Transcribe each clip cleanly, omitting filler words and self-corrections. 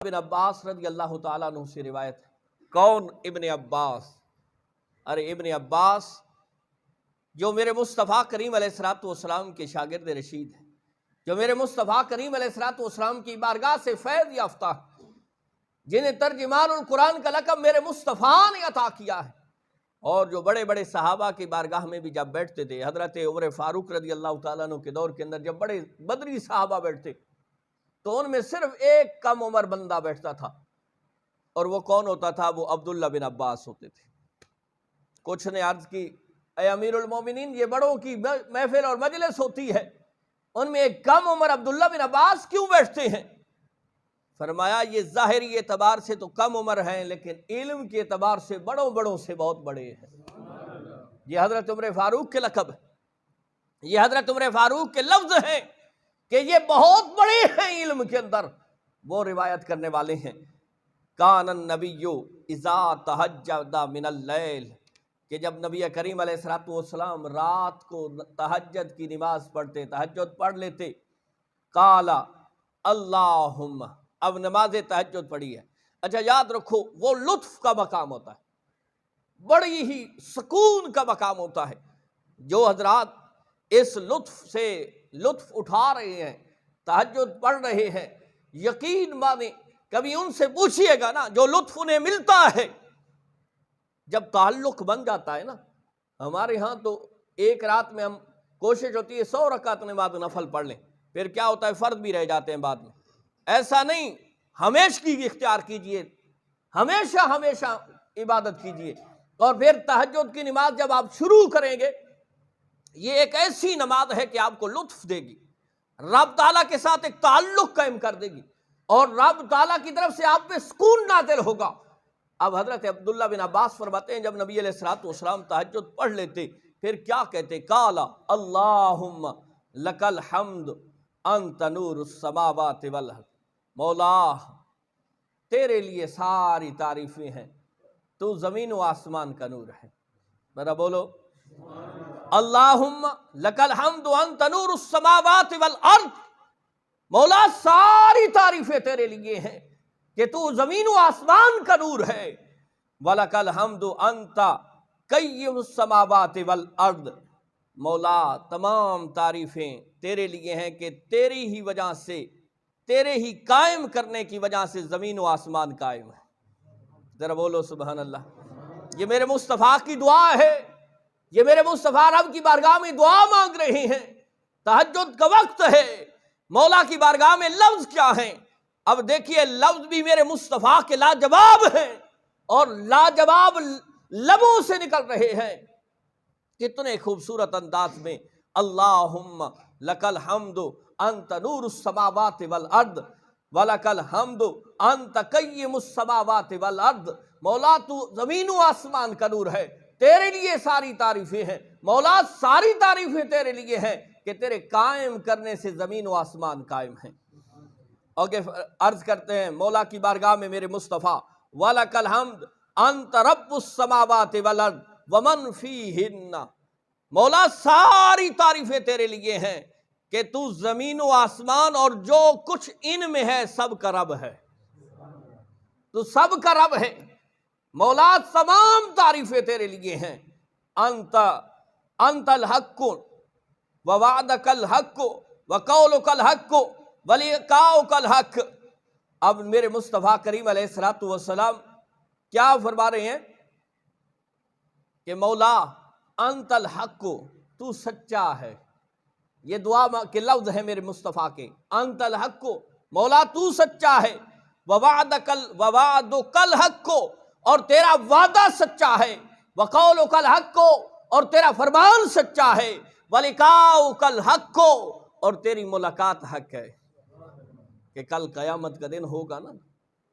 ابن عباس رضی اللہ تعالیٰ عنہ سے روایت ہے۔ کون ابن عباس؟ ارے ابن عباس جو میرے مصطفیٰ کریم علیہ الصلوۃ والسلام کے شاگرد رشید ہیں، جو میرے مصطفیٰ کریم علیہ الصلوۃ والسلام کی بارگاہ سے فیض یافتہ ہیں، جنہیں ترجمان القرآن کا لقب میرے مصطفیٰ نے عطا کیا ہے، اور جو بڑے بڑے صحابہ کی بارگاہ میں بھی جب بیٹھتے تھے، حضرت عمر فاروق رضی اللہ تعالیٰ عنہ کے دور کے اندر جب بڑے بدری صحابہ بیٹھتے تو ان میں صرف ایک کم عمر بندہ بیٹھتا تھا، اور وہ کون ہوتا تھا؟ وہ عبداللہ بن عباس ہوتے تھے۔ کچھ نے عرض کی، اے امیر المومنین، یہ بڑوں کی محفل اور مجلس ہوتی ہے، ان میں ایک کم عمر عبداللہ بن عباس کیوں بیٹھتے ہیں؟ فرمایا یہ ظاہری اعتبار سے تو کم عمر ہیں، لیکن علم کے اعتبار سے بڑوں سے بہت بڑے ہیں۔ یہ حضرت عمر فاروق کے لقب ہے، یہ حضرت عمر فاروق کے لفظ ہیں کہ یہ بہت بڑے ہیں علم کے اندر۔ وہ روایت کرنے والے ہیں، کان النبی اذا تہجد من اللیل، کہ جب نبی کریم علیہ الصلوۃ والسلام رات کو تہجد کی نماز پڑھتے، تہجد پڑھ لیتے، قال اللہم، اب نماز تہجد پڑھی ہے۔ اچھا یاد رکھو، وہ لطف کا مقام ہوتا ہے، بڑی ہی سکون کا مقام ہوتا ہے۔ جو حضرات اس لطف سے لطف اٹھا رہے ہیں، تہجد پڑھ رہے ہیں، یقین مانے کبھی ان سے پوچھئے گا نا، جو لطف انہیں ملتا ہے جب تعلق بن جاتا ہے نا۔ ہمارے ہاں تو ایک رات میں ہم کوشش ہوتی ہے 100 رکعت نماز نفل پڑھ لیں، پھر کیا ہوتا ہے فرض بھی رہ جاتے ہیں بعد میں۔ ایسا نہیں، ہمیشہ اختیار کیجئے، ہمیشہ عبادت کیجئے، اور پھر تہجد کی نماز جب آپ شروع کریں گے، یہ ایک ایسی نماز ہے کہ آپ کو لطف دے گی، رب تعالیٰ کے ساتھ ایک تعلق قائم کر دے گی، اور رب تعالیٰ کی طرف سے آپ پہ سکون نازل ہوگا۔ اب حضرت عبداللہ بن عباس فرماتے ہیں، جب نبی علیہ الصلوۃ والسلام تہجد پڑھ لیتے پھر کیا کہتے؟ قال اللہم لک الحمد انت نور السماوات والارض، مولا تیرے لیے ساری تعریفیں ہیں، تو زمین و آسمان کا نور ہے۔ ذرا بولو اللہم لک الحمد انت نور السماوات والارض، مولا ساری تعریفیں تیرے لیے ہیں کہ تو زمین و آسمان کا نور ہے۔ وَلَكَ الْحَمْدُ أَنْتَ قَيِّمُ السَّمَاوَاتِ وَالْأَرْضِ، مولا تمام تعریفیں تیرے لیے ہیں کہ تیری ہی وجہ سے، تیرے ہی قائم کرنے کی وجہ سے زمین و آسمان قائم ہے۔ ذرا بولو سبحان اللہ۔ یہ میرے مصطفیٰ کی دعا ہے، یہ میرے مصطفیٰ رب کی بارگاہ میں دعا مانگ رہے ہیں، تہجد کا وقت ہے، مولا کی بارگاہ میں لفظ کیا ہیں؟ اب دیکھیے لفظ بھی میرے مصطفیٰ کے لاجواب ہیں، اور لاجواب لبوں سے نکل رہے ہیں۔ کتنے خوبصورت انداز میں، اللہم لک الحمد انت نور السماوات والارض ولک الحمد انت قیم السماوات والارض، مولا تو زمین و آسمان کا نور ہے، تیرے لیے ساری تعریفیں ہیں، مولا ساری تعریفیں تیرے لیے ہیں کہ تیرے قائم کرنے سے زمین و آسمان قائم ہیں۔ اور عرض کرتے ہیں مولا کی بارگاہ میں میرے مصطفیٰ، وَلَكَ الْحَمْدُ أَنْتَ رَبُّ السَّمَاوَاتِ وَالْأَرْضِ وَمَنْ فِيهِنَّ، مولا ساری تعریفیں تیرے لیے ہیں کہ تو زمین و آسمان اور جو کچھ ان میں ہے سب کا رب ہے، تو سب کا رب ہے، مولا تمام تعریفیں تیرے لیے ہیں۔ انت الحق ووعدک الحق وقولک الحق وَلِقَاؤُكَ الْحَقُّ۔ اب میرے مصطفیٰ کریم علیہ الصلوۃ والسلام کیا فرما رہے ہیں کہ مولا انت الحق، تو سچا ہے۔ یہ دعا کے لفظ ہیں میرے مصطفیٰ کے، انت الحق، مولا تو سچا ہے، وَوَعْدُكَ الْحَقُّ، اور تیرا وعدہ سچا ہے، وَقَوْلُكَ الْحَقُّ، اور تیرا فرمان سچا ہے، وَلِقَاؤُكَ الْحَقُّ، اور تیری ملاقات حق ہے۔ کہ کل قیامت کا دن ہوگا نا،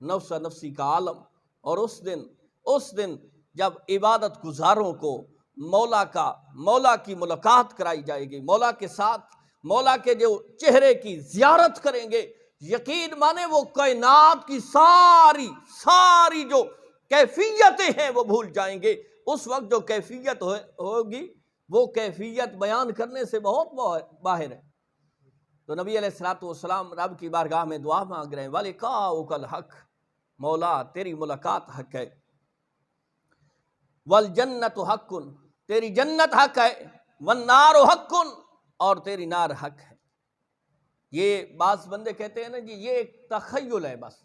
نفس نفسی کا عالم، اور اس دن جب عبادت گزاروں کو مولا کی ملاقات کرائی جائے گی، مولا کے ساتھ، مولا کے جو چہرے کی زیارت کریں گے، یقین مانے وہ کائنات کی ساری جو کیفیتیں ہیں وہ بھول جائیں گے۔ اس وقت جو کیفیت ہوگی وہ کیفیت بیان کرنے سے بہت باہر ہے۔ تو نبی علیہ الصلوۃ والسلام رب کی بارگاہ میں دعا مانگ رہے ہیں، وَلِقَاؤُكَ الْحَقُّ، مولا تیری ملاقات حق ہے، وَالْجَنَّةُ حَقٌّ، تیری جنت حق ہے، وَالنَّارُ حَقٌّ، اور تیری نار حق ہے۔ یہ بعض بندے کہتے ہیں نا جی یہ ایک تخیل ہے، بس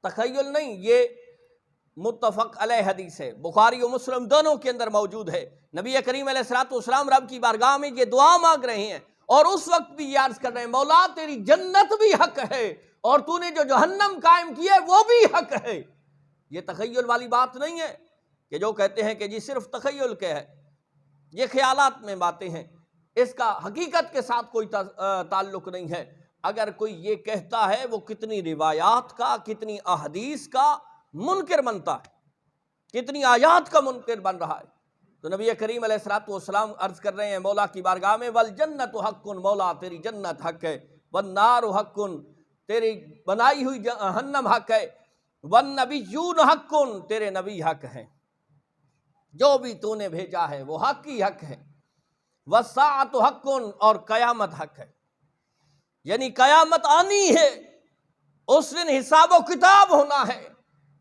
تخیل نہیں، یہ متفق علیہ حدیث ہے، بخاری و مسلم دونوں کے اندر موجود ہے۔ نبی کریم علیہ الصلوۃ والسلام رب کی بارگاہ میں یہ دعا مانگ رہے ہیں اور اس وقت بھی یہ عرض کر رہے ہیں، مولا تیری جنت بھی حق ہے اور تو نے جو جہنم قائم کی ہے وہ بھی حق ہے۔ یہ تخیل والی بات نہیں ہے کہ جو کہتے ہیں کہ جی صرف تخیل کے ہے، یہ خیالات میں باتیں ہیں، اس کا حقیقت کے ساتھ کوئی تعلق نہیں ہے۔ اگر کوئی یہ کہتا ہے وہ کتنی روایات کا، کتنی احادیث کا منکر بنتا ہے، کتنی آیات کا منکر بن رہا ہے۔ تو نبی کریم علیہ الصلوۃ والسلام عرض کر رہے ہیں مولا کی بارگاہ میں، وَالْجَنَّةُ حَقٌّ، مولا تیری جنت حق ہے، وَالنَّارُ حَقٌّ، تیری بنائی ہوئی جہنم حق ہے، وَالنَّبِيُّونَ حَقٌّ، تیرے نبی حق ہیں، جو بھی تو نے بھیجا ہے وہ حق ہی حق ہے، وَالسَّاعَةُ حَقٌّ، اور قیامت حق ہے، یعنی قیامت آنی ہے، اس دن حساب و کتاب ہونا ہے،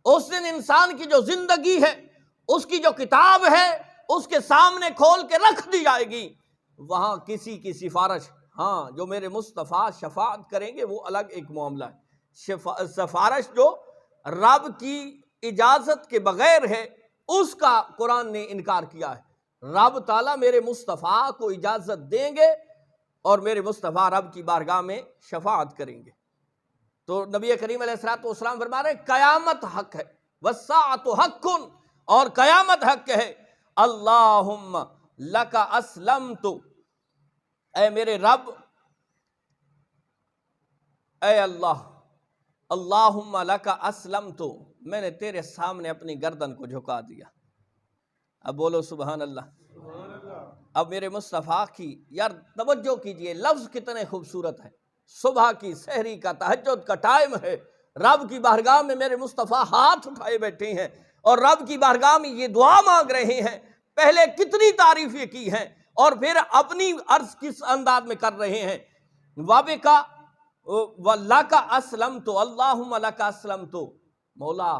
اس دن انسان کی جو زندگی ہے، اس کی جو کتاب ہے، اس کے سامنے کھول کے رکھ دی جائے گی۔ وہاں کسی کی سفارش، ہاں جو میرے مصطفیٰ شفاعت کریں گے وہ الگ ایک معاملہ ہے، سفارش جو رب کی اجازت کے بغیر ہے اس کا قرآن نے انکار کیا ہے۔ رب تعالیٰ میرے مصطفیٰ کو اجازت دیں گے اور میرے مصطفیٰ رب کی بارگاہ میں شفاعت کریں گے۔ تو نبی کریم علیہ الصلوۃ والسلام فرما رہے ہیں قیامت حق ہے، وَالسَّاعَةُ حَقٌّ، اور قیامت حق ہے، اللہم لک اسلمت، اے میرے رب، اے اللہ، اللہم لک اسلمت، میں نے تیرے سامنے اپنی گردن کو جھکا دیا۔ اب بولو سبحان اللہ۔ اب میرے مصطفیٰ کی یار توجہ کیجئے، لفظ کتنے خوبصورت ہیں، صبح کی سحری کا تہجد کا ٹائم ہے، رب کی بارگاہ میں میرے مصطفیٰ ہاتھ اٹھائے بیٹھے ہیں اور رب کی بارگاہ میں یہ دعا مانگ رہے ہیں۔ پہلے کتنی تعریفیں کی ہیں اور پھر اپنی عرض کس انداز میں کر رہے ہیں، وَبِكَ وَلَكَ أَسْلَمْتُ، اللہم لَكَ أَسْلَمْتُ، مولا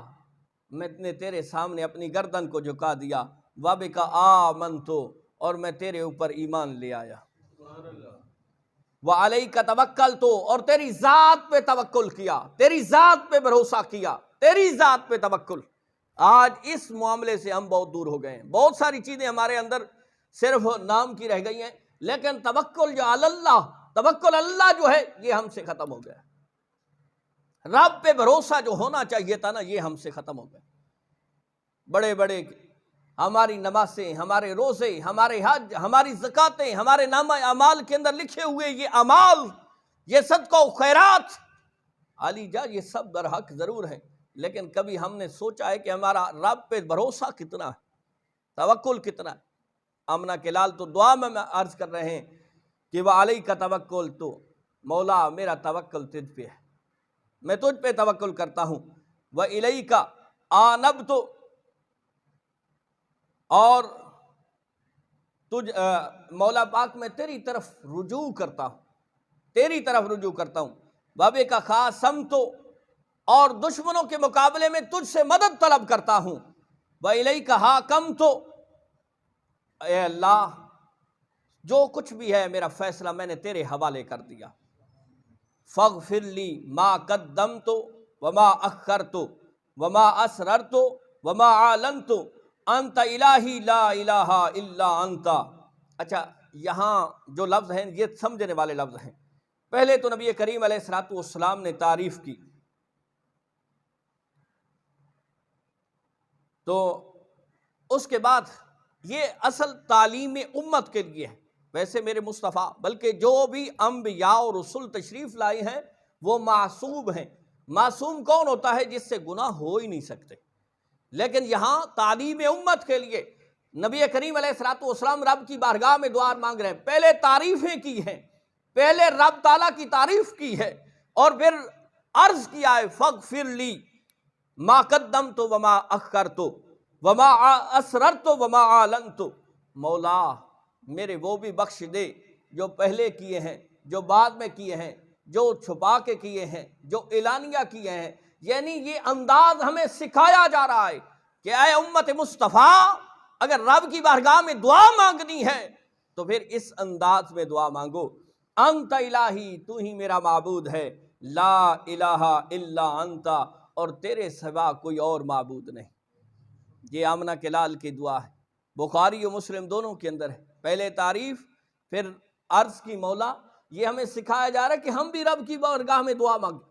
میں نے تیرے سامنے اپنی گردن کو جھکا دیا، وَبِكَ آمَنْتُ، اور میں تیرے اوپر ایمان لے آیا، وَعَلَيْكَ تَوَكَّلْتُ، اور تیری ذات پہ توکل کیا، تیری ذات پہ بھروسہ کیا، تیری ذات پہ توکل۔ آج اس معاملے سے ہم بہت دور ہو گئے ہیں، بہت ساری چیزیں ہمارے اندر صرف نام کی رہ گئی ہیں، لیکن توکل جو اللہ، توکل اللہ جو ہے یہ ہم سے ختم ہو گیا۔ رب پہ بھروسہ جو ہونا چاہیے تھا نا یہ ہم سے ختم ہو گیا۔ بڑے بڑے ہماری نمازیں، ہمارے روزے، ہمارے حج، ہماری زکاتیں، ہمارے نامہ اعمال کے اندر لکھے ہوئے یہ اعمال، یہ صدقہ و خیرات، علی جا یہ سب در حق ضرور ہیں، لیکن کبھی ہم نے سوچا ہے کہ ہمارا رب پہ بھروسہ کتنا ہے، توکل کتنا ہے؟ آمنہ کے لال تو دعا میں عرض کر رہے ہیں کہ وَعَلَيْكَ تَوَكَّلْتُ، مولا میرا توکل تجھ پہ ہے، میں تجھ پہ توکل کرتا ہوں، وَإِلَيْكَ آنَبْتُ، اور تجھ مولا پاک میں تیری طرف رجوع کرتا ہوں، تیری طرف رجوع کرتا ہوں، وَبِكَ خَاصَمْتُ، اور دشمنوں کے مقابلے میں تجھ سے مدد طلب کرتا ہوں، وَإِلَيْكَ حَاكَمْتُ، اے اللہ جو کچھ بھی ہے میرا فیصلہ میں نے تیرے حوالے کر دیا، فاغفر لی ما قدمت وما اخرت وما اسررت وما اعلنت انت الہی لا الہ الا انت۔ اچھا یہاں جو لفظ ہیں یہ سمجھنے والے لفظ ہیں۔ پہلے تو نبی کریم علیہ الصلوۃ والسلام نے تعریف کی، تو اس کے بعد یہ اصل تعلیم امت کے لیے ہے۔ ویسے میرے مصطفیٰ بلکہ جو بھی انبیاء اور رسول تشریف لائے ہیں وہ معصوم ہیں۔ معصوم کون ہوتا ہے؟ جس سے گناہ ہو ہی نہیں سکتے، لیکن یہاں تعلیم امت کے لیے نبی کریم علیہ الصلوۃ والسلام رب کی بارگاہ میں دعا مانگ رہے ہیں، پہلے تعریفیں کی ہیں، پہلے رب تعالیٰ کی تعریف کی ہے اور پھر عرض کیا ہے فاغفر لی ما قدمت وما اخرت وما اسررت وما اعلنت، مولا میرے وہ بھی بخش دے جو پہلے کیے ہیں، جو بعد میں کیے ہیں، جو چھپا کے کیے ہیں، جو اعلانیہ کیے ہیں، یعنی یہ انداز ہمیں سکھایا جا رہا ہے کہ اے امت مصطفیٰ، اگر رب کی بارگاہ میں دعا مانگنی ہے تو پھر اس انداز میں دعا مانگو، انت الہی، تو ہی میرا معبود ہے، لا الہ الا انت، اور تیرے سوا کوئی اور معبود نہیں۔ یہ آمنہ کے لال کی دعا ہے، بخاری و مسلم دونوں کے اندر ہے۔ پہلے تعریف پھر عرض کی مولا، یہ ہمیں سکھایا جا رہا ہے کہ ہم بھی رب کی بارگاہ میں دعا مانگیں،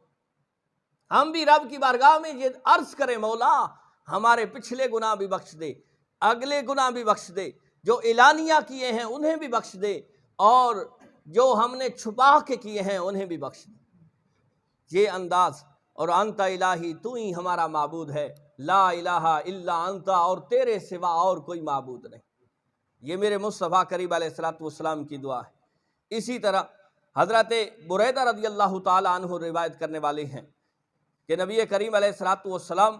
ہم بھی رب کی بارگاہ میں یہ عرض کریں، مولا ہمارے پچھلے گناہ بھی بخش دے، اگلے گناہ بھی بخش دے، جو اعلانیہ کیے ہیں انہیں بھی بخش دے، اور جو ہم نے چھپا کے کیے ہیں انہیں بھی بخش دے۔ یہ انداز، اور انت الہی، تو ہی ہمارا معبود ہے، لا الہ الا انت، اور تیرے سوا اور کوئی معبود نہیں۔ یہ میرے مصطفیٰ کریم علیہ السلام کی دعا ہے۔ اسی طرح حضرت بریدہ رضی اللہ تعالی عنہ روایت کرنے والے ہیں کہ نبی کریم علیہ السلام